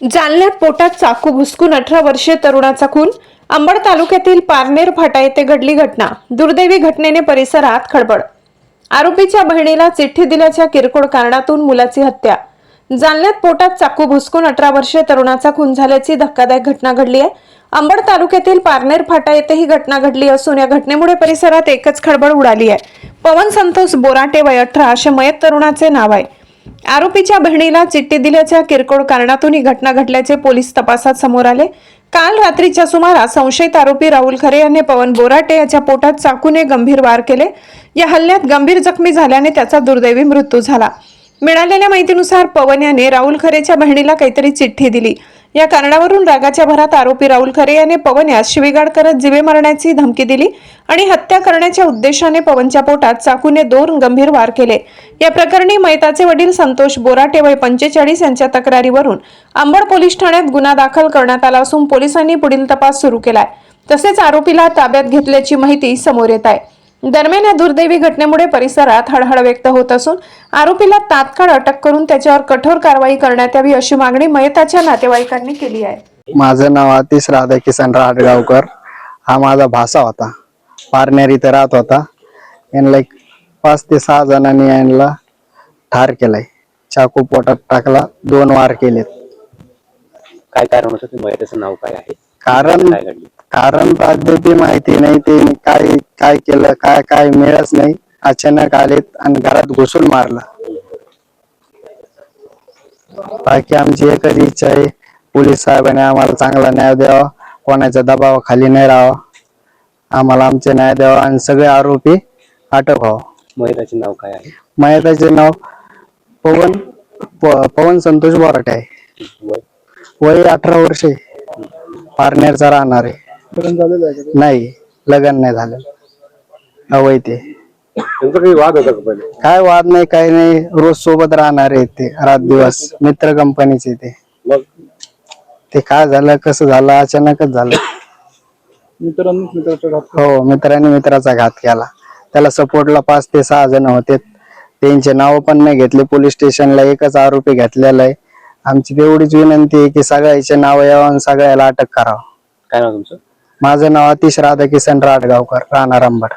जालन्यात पोटात चाकू घुसकून 18 वर्षीय तरुणाचा खून. अंबड तालुक्यातील पारनेर फाटा येथे घडली घटना. दुर्दैवी घटनेने परिसरात खळबळ. आरोपीच्या बहिणीला चिठ्ठी दिल्याच्या किरकोळ कारणातून मुलाची हत्या. जालन्यात पोटात चाकू घुसकून 18 वर्षीय तरुणाचा खून झाल्याची धक्कादायक घटना घडली आहे. अंबड तालुक्यातील पारनेर फाटा येथे ही घटना घडली असून या घटनेमुळे परिसरात एकच खळबळ उडाली आहे. पवन संतोष बोराटे वय 18 असे मयत तरुणाचे नाव आहे. आरोपीच्या बहिणीला चिठ्ठी दिल्याच्या किरकोळ कारणातून ही घटना घडल्याचे पोलीस तपासात समोर आले. काल रात्रीच्या सुमारास संशयित आरोपी राहुल खरे यांनी पवन बोराटे याच्या पोटात चाकूने गंभीर वार केले. या हल्ल्यात गंभीर जखमी झाल्याने त्याचा दुर्दैवी मृत्यू झाला. मिळालेल्या माहितीनुसार पवन याने राहुल खरेच्या बहिणीला काहीतरी चिठ्ठी दिली. या कारणावरून रागाच्या भरात आरोपी राहुल खरे याने पवन यास शिवीगाळ करत जीवे मारण्याची धमकी दिली आणि हत्या करण्याच्या उद्देशाने पवनच्या पोटात चाकूने 2 गंभीर वार केले. या प्रकरणी मयताचे वडील संतोष बोराटे वय 45 यांच्या तक्रारीवरून अंबड पोलीस ठाण्यात गुन्हा दाखल करण्यात आला असून पोलिसांनी पुढील तपास सुरू केलाय. तसेच आरोपीला ताब्यात घेतल्याची माहिती समोर येत आहे. दरम्यान या दुर्दैवी घटनेमुळे परिसरात हळहळ व्यक्त होत असून आरोपीला तात्काळ अटक करून त्याच्यावर कठोर कारवाई करण्यात यावी अशी मागणी मयताच्या नातेवाईकांनी केली आहे. माझं नाव आतिश राधाकिसन राडगावकर. हा माझा भासा होता. पारनेर इथे राहत होता. यांना 5 ते 6 जणांनी यांना ठार केलाय. चाकू पोटात टाकला, 2 वार केलेत. काय कारण होतं? ते मयताचं नाव काय आहे? कारण अद्याप माहिती नाही. ते काय केलं, काय मिळच नाही. अचानक आलेत आणि घरात घुसून मारलं. बाकी आमची एकच इच्छा आहे, पोलीस साहेबांनी आम्हाला चांगला न्याय द्यावा, कोणाच्या दबावाखाली नाही राहावा, आम्हाला आमचे न्याय द्यावा आणि सगळे आरोपी अटक व्हावं. मयताचे नाव काय आहे? मयताचे नाव पवन संतोष बोराटे आहे. वय 18 वर्षे. पारनेरचा राहणार आहे. नाही, लग्न नाही झालेलं. अवय ते वाद होता का पहिले? काय वाद नाही, काही नाही. रोज सोबत राहणार आहे ते, रात दिवस मित्र कंपनीचे ते. मग ते काय झालं, कसं झालं, अचानकच झालं. हो, मित्रांनी मित्राचा घात केला. त्याला सपोर्टला 5 ते 6 जण होते. त्यांचे नाव पण नाही घेतले. पोलीस स्टेशनला एकच आरोपी घेतलेला आहे. आमची तेवढीच विनंती आहे की सगळ्याचे नाव यावं आणि सगळ्याला अटक करावं. काय नाव तुमचं? माझं नाव आतिश राधाकिसन राडगावकर, राहणार अंबड.